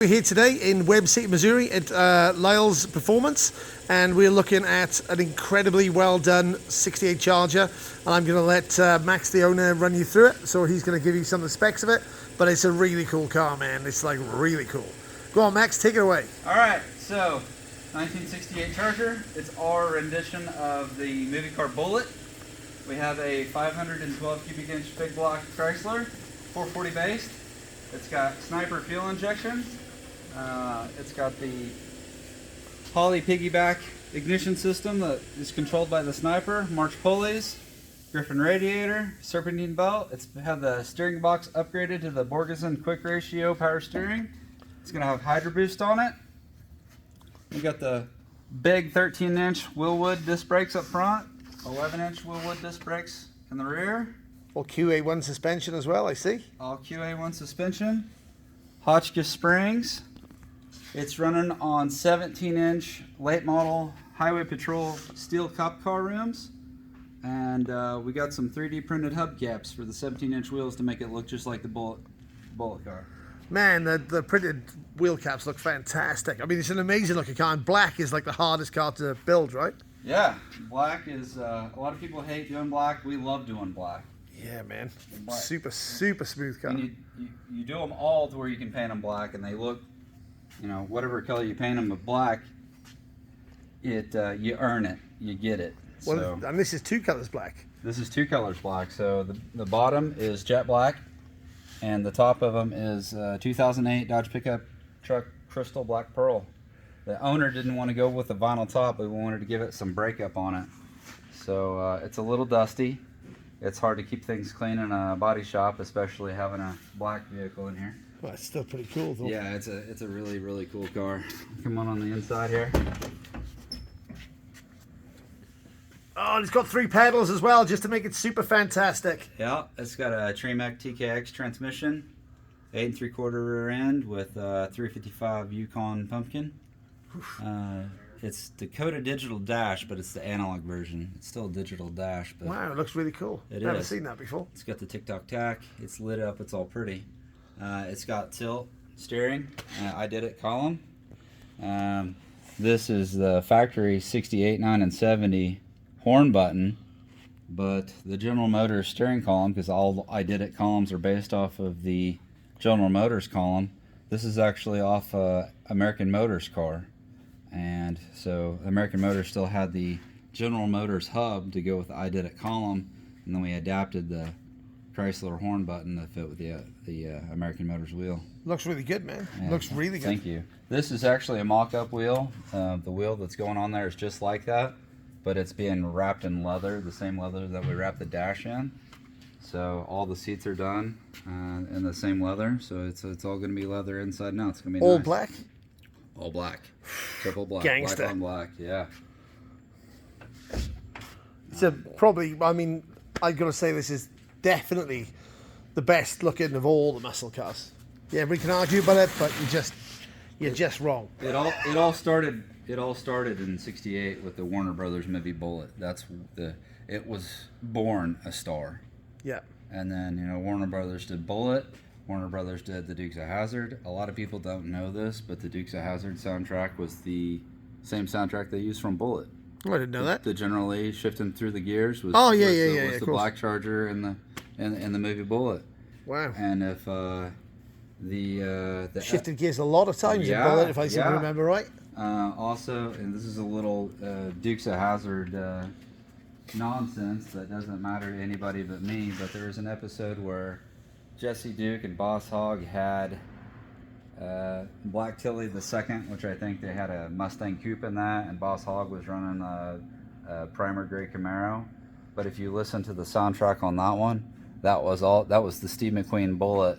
We're here today in Webb City, Missouri at Liles Performance, and we're looking at an incredibly well done 68 Charger, and I'm going to let Max, the owner, run you through it. So he's going to give you some of the specs of it, but it's a really cool car, man. It's like really cool. Go on, Max, take it away. All right, so 1968 Charger. It's our rendition of the movie car Bullitt. We have a 512 cubic inch big block Chrysler, 440 based. It's got Sniper fuel injection. It's got the Holley piggyback ignition system that is controlled by the Sniper, March pulleys, Griffin radiator, serpentine belt. It's had the steering box upgraded to the Borgeson quick ratio power steering. It's going to have Hydro Boost on it. We got the big 13-inch Willwood disc brakes up front, 11-inch Willwood disc brakes in the rear. All QA1 suspension as well, I see. All QA1 suspension. Hotchkiss springs. It's running on 17-inch late model Highway Patrol steel cop car rims, and we got some 3D printed hubcaps for the 17-inch wheels to make it look just like the Bullitt car. Man, the printed wheel caps look fantastic. I mean, it's an amazing looking car, and black is like the hardest car to build, right? Yeah, black is, a lot of people hate doing black. We love doing black. Yeah, man. Super smooth car. And you do them all to where you can paint them black, and they look, you know, whatever color you paint them with black, you earn it, you get it. Well, and this is two colors black. This is two colors black. So the bottom is jet black, and the top of them is 2008 Dodge pickup truck crystal black pearl. The owner didn't want to go with the vinyl top, but we wanted to give it some breakup on it. So it's a little dusty. It's hard to keep things clean in a body shop, especially having a black vehicle in here. Well, it's still pretty cool, though. Yeah, it's a really cool car. Come on the inside here. Oh, and it's got 3 pedals as well, just to make it super fantastic. Yeah, it's got a Tremec TKX transmission, 8 3/4 rear end with 355 Yukon pumpkin. It's Dakota digital dash, but it's the analog version. It's still a digital dash. But wow, it looks really cool. Never seen that before. It's got the tick-tock tack. It's lit up. It's all pretty. It's got tilt steering. I did it column. This is the factory 68, 9, and 70 horn button, but the General Motors steering column, because all I did it columns are based off of the General Motors column. This is actually off American Motors car. And so American Motors still had the General Motors hub to go with the I Did It column, and then we adapted the Chrysler horn button to fit with the American Motors wheel. Looks really good, man. Yeah, looks really good. Thank you. This is actually a mock-up wheel. The wheel that's going on there is just like that, but it's being wrapped in leather, the same leather that we wrapped the dash in. So all the seats are done in the same leather, so it's all going to be leather inside and out. It's going to be all nice. Black? All black. Triple black. Gangster. Black on black, yeah. So probably, I mean, I've got to say this is definitely the best looking of all the muscle cars. Yeah, we can argue about it, but you're just wrong. It all started in '68 with the Warner Brothers movie Bullitt. It was born a star. Yeah. And then, you know, Warner Brothers did Bullitt. Warner Brothers did the Dukes of Hazzard. A lot of people don't know this, but the Dukes of Hazzard soundtrack was the same soundtrack they used from Bullitt. Oh, I didn't know that. The General Lee shifting through the gears was the Black Charger in the movie Bullitt. Wow. And if the shifted gears a lot of times in Bullitt, if I remember right. Also, and this is a little Dukes of Hazzard nonsense that doesn't matter to anybody but me, but there was an episode where Jesse Duke and Boss Hogg had Black Tilly II, which I think they had a Mustang coupe in that, and Boss Hogg was running a primer gray Camaro. But if you listen to the soundtrack on that one, that was the Steve McQueen Bullitt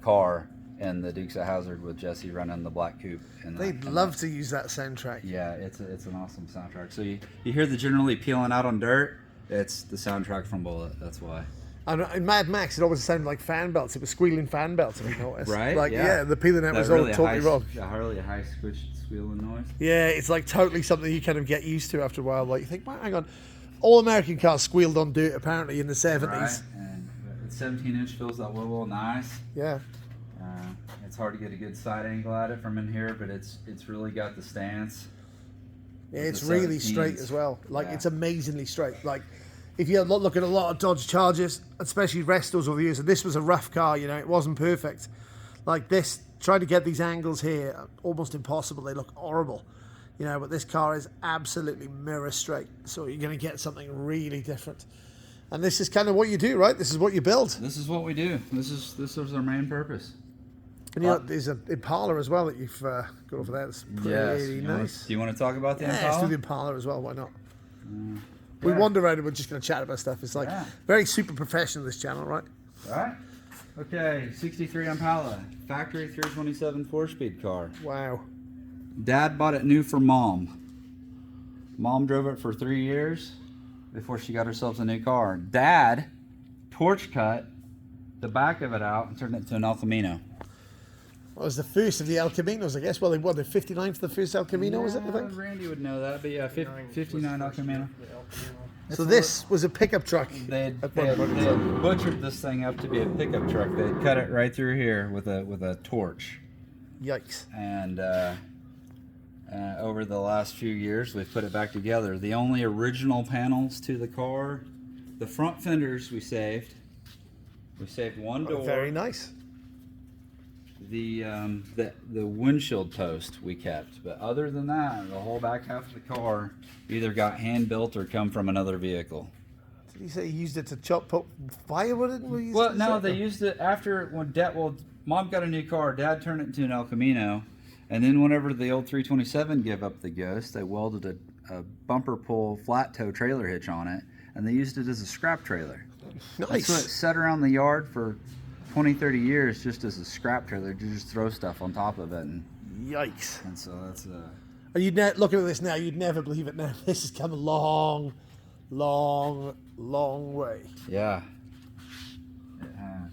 car and the Dukes of Hazzard with Jesse running the black coupe. They'd love to use that soundtrack. Yeah, it's an awesome soundtrack. So you hear the Generally peeling out on dirt. It's the soundtrack from Bullitt. That's why. And in Mad Max, it always sounded like fan belts. It was squealing fan belts, if you noticed. Right? Like, yeah, the peeling out was really all totally wrong. A high squealing noise. Yeah, it's like totally something you kind of get used to after a while. Like, you think, well, hang on. All American cars squealed on dirt, apparently, in the 70s. Right, and 17-inch feels that wheel nice. Yeah. It's hard to get a good side angle at it from in here, but it's really got the stance. Yeah, it's really straight as well. Like, Yeah. it's amazingly straight. Like, if you look at a lot of Dodge Chargers, especially Restos over the years, and this was a rough car, you know, it wasn't perfect. Like this, trying to get these angles here, almost impossible. They look horrible, you know, but this car is absolutely mirror straight. So you're going to get something really different. And this is kind of what you do, right? This is what you build. This is what we do. This is our main purpose. And you know, there's an Impala as well that you've got over there. That's pretty nice. Do you want to talk about the Impala? Yeah, let's do the Impala as well. Why not? We wander around and we're just going to chat about stuff. It's like very super professional, this channel, right? All right. Okay, 63 Impala, factory 327 4-speed car. Wow. Dad bought it new for Mom. Mom drove it for 3 years before she got herself a new car. Dad torch cut the back of it out and turned it into an El Camino. Well, it was the first of the El Caminos, I guess. Well, they won the 59th, the first El Camino, was it, I think? Randy would know that, but yeah, 59 El Camino. So this was a pickup truck. They had butchered this thing up to be a pickup truck. They had cut it right through here with a torch. Yikes. And over the last few years, we've put it back together. The only original panels to the car, the front fenders we saved. We saved one door. Very nice. The windshield post we kept, but other than that, the whole back half of the car either got hand built or come from another vehicle. Did you say you used it to chop firewood? Well, no, they used it after when Mom got a new car. Dad turned it into an El Camino, and then whenever the old 327 gave up the ghost, they welded a bumper pull flat toe trailer hitch on it, and they used it as a scrap trailer. Nice. So it sat around the yard for 20, 30 years just as a scrap trailer to just throw stuff on top of it. And yikes. And so that's looking at this now, you'd never believe it now. This has come a long, long, long way. Yeah. It has.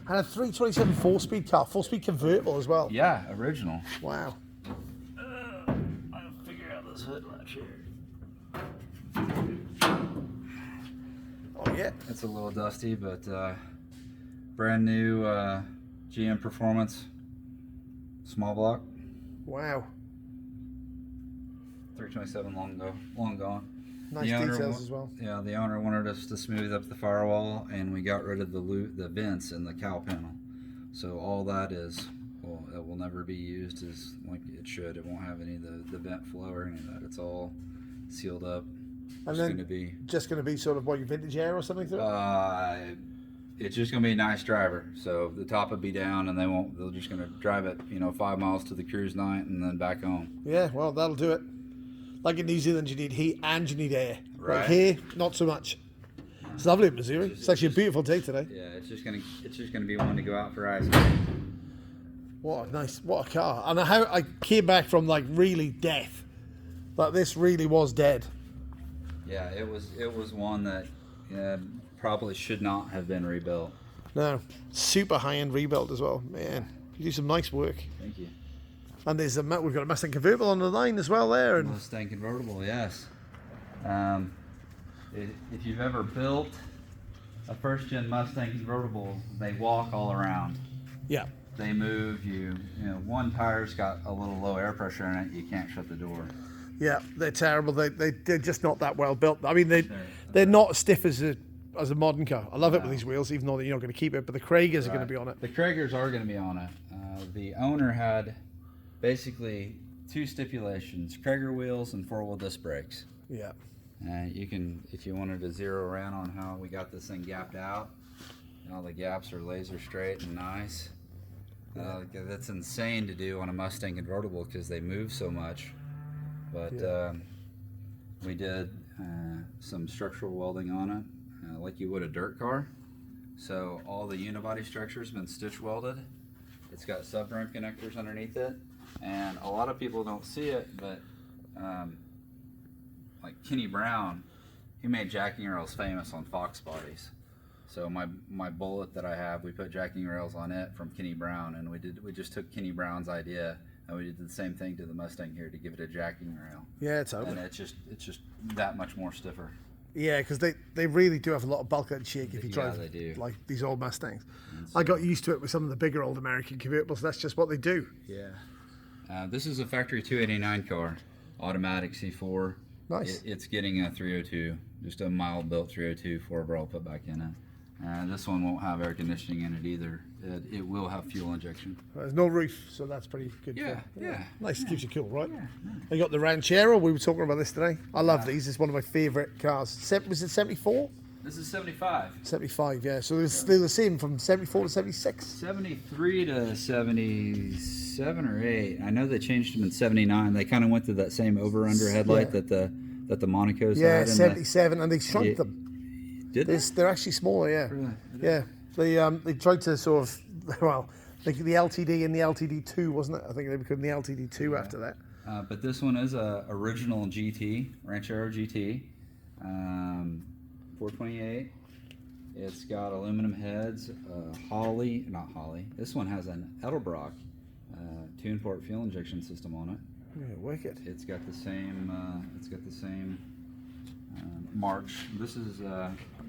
And a 327 4-speed car, 4-speed convertible as well. Yeah, original. Wow. I'll figure out this hood latch here. Oh yeah. It's a little dusty, but brand new GM Performance small block. Wow. 327 long gone. Nice details as well. Yeah, the owner wanted us to smooth up the firewall, and we got rid of the vents in the cowl panel. So all that is, well, it will never be used as like it should. It won't have any of the vent flow or any of that. It's all sealed up. And then just going to be sort of what, your vintage air or something through it? It's just going to be a nice driver. So the top would be down, and they're just going to drive it, 5 miles to the cruise night and then back home. Yeah, well, that'll do it. Like in New Zealand, you need heat and you need air. Right. Like here, not so much. It's lovely in Missouri. It's actually a beautiful day today. Yeah, it's just gonna be one to go out for ice. What a car. And how I came back from like really death. Like this really was dead. Yeah, it was one that probably should not have been rebuilt. No, super high-end rebuild as well. Man, you do some nice work. Thank you. And we've got a Mustang convertible on the line as well there. And Mustang convertible, yes. If you've ever built a first-gen Mustang convertible, they walk all around. Yeah. They move. One tire's got a little low air pressure in it. You can't shut the door. Yeah, they're terrible. They're just not that well built. I mean, they're not as stiff as a modern car. I love it with these wheels, even though you're not going to keep it. But the Kragers are going to be on it. The Kragers are going to be on it. The owner had basically two stipulations: Krager wheels and 4-wheel disc brakes. Yeah. You can, if you wanted to zero around on how we got this thing gapped out, all the gaps are laser straight and nice. That's insane to do on a Mustang convertible because they move so much. But we did some structural welding on it, like you would a dirt car. So all the unibody structure has been stitch welded. It's got subframe connectors underneath it, and a lot of people don't see it, but like Kenny Brown, he made jacking rails famous on Fox bodies. So my Bullet that I have, we put jacking rails on it from Kenny Brown, and we just took Kenny Brown's idea and we did the same thing to the Mustang here to give it a jacking rail. Yeah, it's over. And it's just that much more stiffer. Yeah, because they really do have a lot of bulk and shake if you drive they do. like these old Mustangs. I got used to it with some of the bigger old American convertibles. That's just what they do. Yeah. This is a factory 289 car, automatic C4. Nice. It's getting a 302, just a mild built 302 4-barrel put back in it. This one won't have air conditioning in it either. It will have fuel injection. There's no roof, so that's pretty good. Yeah. Nice, keeps you cool, right? Yeah. I got the Ranchero. We were talking about this today. I love these. It's one of my favourite cars. Was it 74? This is 75. 75, yeah. So they're the same from 74 to 76. 73 to 77 or 8. I know they changed them in 79. They kind of went to that same over-under headlight that the Monacos Yeah, had. 77, and they shrunk them. Did they? They're actually smaller, yeah. Really? Yeah. They tried to sort of, well, the LTD and the LTD2, wasn't it? I think they became the LTD2 after that. But this one is a original GT, Ranchero GT, 428. It's got aluminum heads, not Holly. This one has an Edelbrock tune port fuel injection system on it. Yeah, wicked. It's got the same. March. This is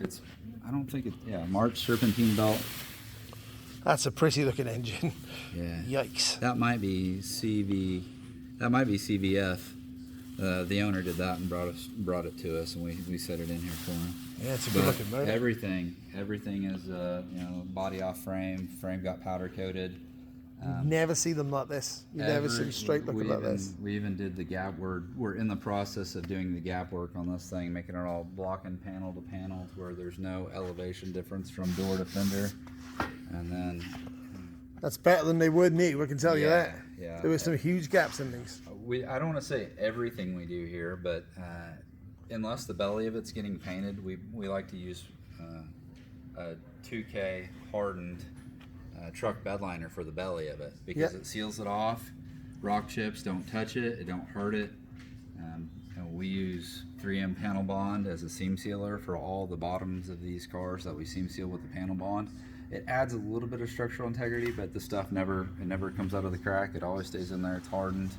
it's. I don't think it. Yeah, March serpentine belt. That's a pretty looking engine. Yeah. Yikes. That might be CV. That might be CVF. The owner did that and brought it to us, and we set it in here for him. Yeah, it's a good looking motor. Everything is body off frame. Frame got powder coated. You never see them like this. You never see them straight looking like this. We even did the gap. We're in the process of doing the gap work on this thing, making it all blocking panel to panel, to where there's no elevation difference from door to fender. And then that's better than they would need. We can tell you that. Yeah. There were some huge gaps in these. I don't want to say everything we do here, but unless the belly of it's getting painted, we like to use a 2K hardened truck bed liner for the belly of it, because it seals it off. Rock chips don't touch it, it don't hurt it. And we use 3M panel bond as a seam sealer for all the bottoms of these cars that we seam seal with the panel bond. It adds a little bit of structural integrity, but the stuff never comes out of the crack. It always stays in there. It's hardened.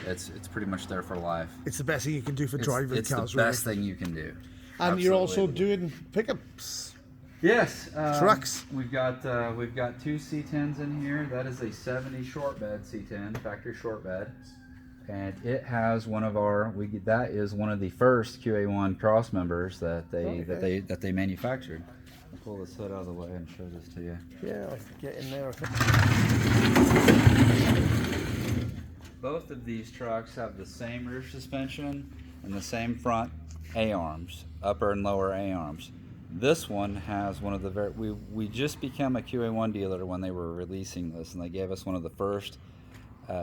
It's pretty much there for life. It's the best thing you can do for driving cars. It's the best thing you can do. And you're also doing pickups. Yes, trucks. We've got two C10s in here. That is a 70 short bed C10, factory short bed, and it has that is one of the first QA1 cross members that they manufactured. I'll pull this hood out of the way and show this to you. Yeah, I can get in there. Both of these trucks have the same rear suspension and the same front A-arms, upper and lower A-arms. This one has one of the we just became a QA1 dealer when they were releasing this, and they gave us one of the first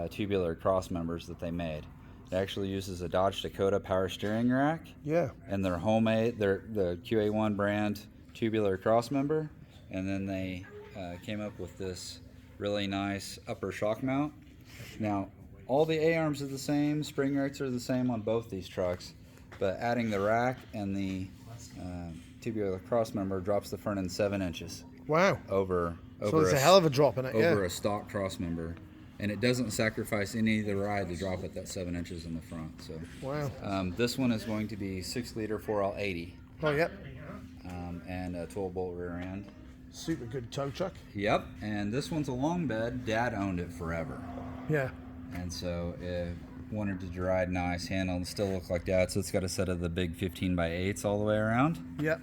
tubular cross members that they made. It actually uses a Dodge Dakota power steering rack. Yeah. And their homemade, the QA1 brand tubular cross member, and then they came up with this really nice upper shock mount. Now, all the A-arms are the same, spring rates are the same on both these trucks, but adding the rack and the tubular cross member drops the front end 7 inches. Wow. Over so it's a hell of a drop in it. Over a stock cross member, and it doesn't sacrifice any of the ride to drop it that 7 inches in the front. So. Wow. This one is going to be 6-liter 4L80. Oh yep. And a 12-bolt rear end. Super good tow truck. Yep. And this one's a long bed. Dad owned it forever. Yeah. And so wanted to ride nice, handle, and still look like Dad. So it's got a set of the big 15x8s all the way around. Yep.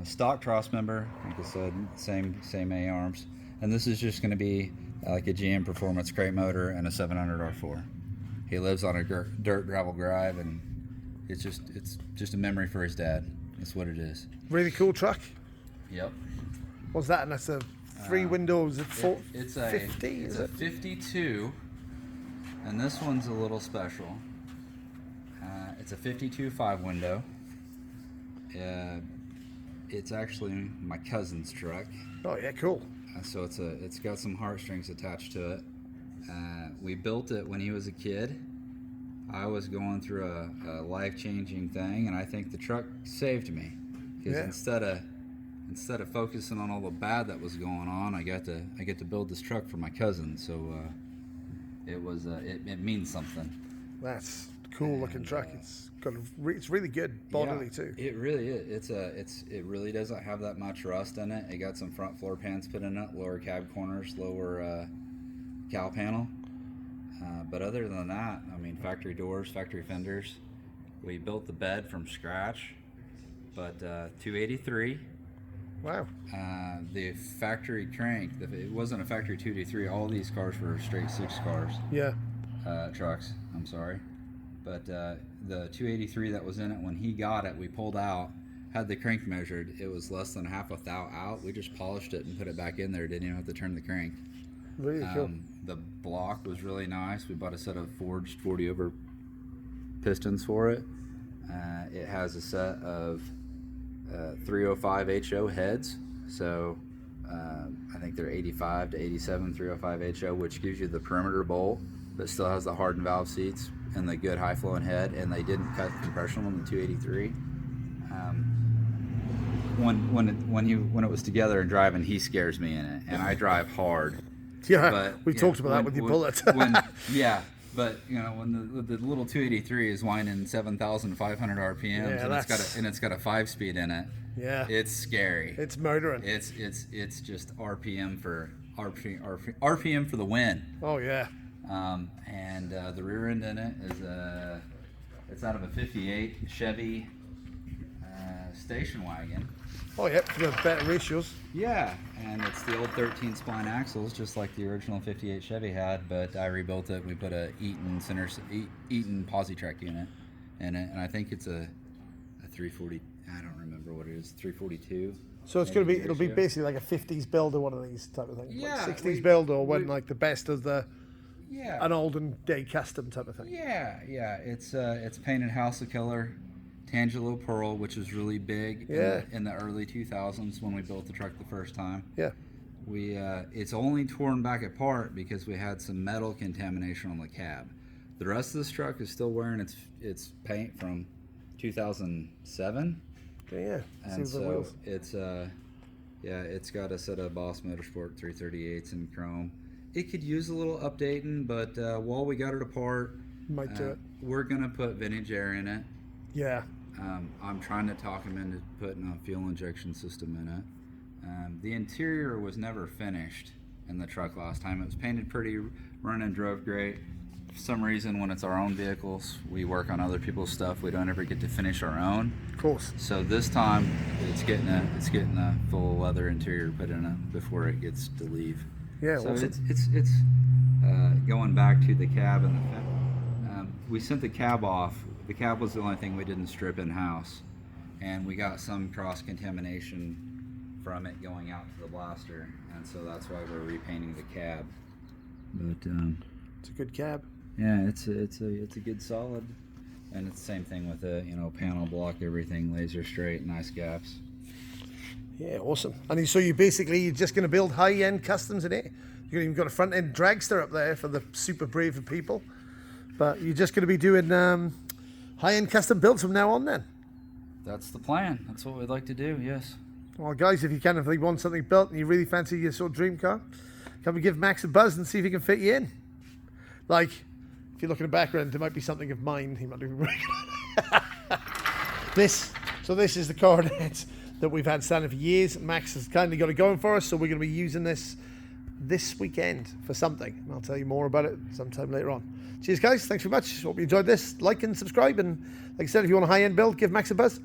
Stock cross member, like I said, same A-arms. And this is just going to be like a GM Performance crate motor and a 700 R4. He lives on a dirt gravel drive, and it's just a memory for his dad. That's what it is. Really cool truck. Yep. What's that? And that's a 3 windows. It's a 50. It's a 52, and this one's a little special. It's a 52 5-window. It's actually my cousin's truck. Oh yeah, cool. So it's got some heartstrings attached to it. We built it when he was a kid. I was going through a life-changing thing, and I think the truck saved me, because instead of focusing on all the bad that was going on, I get to build this truck for my cousin. So it means something. That's Cool looking truck. It's really good bodily too. It really is. It really doesn't have that much rust in it. It got some front floor pans put in it, lower cab corners, lower cowl panel. But other than that, I mean, factory doors, factory fenders. We built the bed from scratch, but 283. Wow. The factory crank, it wasn't a factory 283. All these cars were straight 6 cars. Yeah. Trucks, I'm sorry. But the 283 that was in it, when he got it, we pulled out, had the crank measured. It was less than half a thou out. We just polished it and put it back in there. Didn't even have to turn the crank. Really cool. The block was really nice. We bought a set of forged 40 over pistons for it. It has a set of 305 HO heads. So I think they're 85 to 87 305 HO, which gives you the perimeter bolt, but still has the hardened valve seats and the good high flowing head. And they didn't cut compression on the 283. When it was together and driving, he scares me in it, and I drive hard. Yeah, but, we talked about that with your bullet. But you know, when the little 283 is winding 7,500 RPMs, yeah, and it's got a 5-speed in it. Yeah, it's scary. It's murdering. It's just RPM for the win. Oh yeah. And the rear end in it is it's out of a '58 Chevy station wagon. Oh yeah, for the better ratios. Yeah, and it's the old 13 spline axles, just like the original '58 Chevy had. But I rebuilt it. We put a Eaton Posi-Track unit in it, and I think it's a 340. I don't remember what it is. 342. So it's it'll be basically like a 50s build or one of these type of things. Yeah, like 60s build or when like the best of the. Yeah. An olden day custom type of thing. Yeah. It's painted House of Killer, Tangelo Pearl, which was really big in the early 2000s when we built the truck the first time. Yeah. It's only torn back apart because we had some metal contamination on the cab. The rest of this truck is still wearing its paint from 2007. Yeah. And so it's got a set of Boss Motorsport 338s in chrome. It could use a little updating, but while we got it apart, might do it. We're gonna put vintage air in it. Yeah. I'm trying to talk him into putting a fuel injection system in it. The interior was never finished in the truck last time. It was painted pretty, run and drove great. For some reason, when it's our own vehicles, we work on other people's stuff. We don't ever get to finish our own. Of course. So this time, it's getting a full leather interior put in it before it gets to leave. Yeah, so awesome. it's going back to the cab and the we sent the cab off. The cab was the only thing we didn't strip in house, and we got some cross contamination from it going out to the blaster, and so that's why we're repainting the cab. But it's a good cab. Yeah, it's a good solid, and it's the same thing with the panel block, everything laser straight, nice gaps. Yeah, awesome. And so you're just going to build high-end customs in it. You've even got a front-end dragster up there for the super brave of people. But you're just going to be doing high-end custom builds from now on then? That's the plan. That's what we'd like to do, yes. Well, guys, if you want something built and you really fancy your sort of dream car, come and give Max a buzz and see if he can fit you in. Like, if you look in the background, there might be something of mine. He might be working on this. So this is the Coronet that we've had standing for years. Max has kindly got it going for us, so we're going to be using this weekend for something. And I'll tell you more about it sometime later on. Cheers, guys. Thanks very much. Hope you enjoyed this. Like and subscribe. And like I said, if you want a high-end build, give Max a buzz.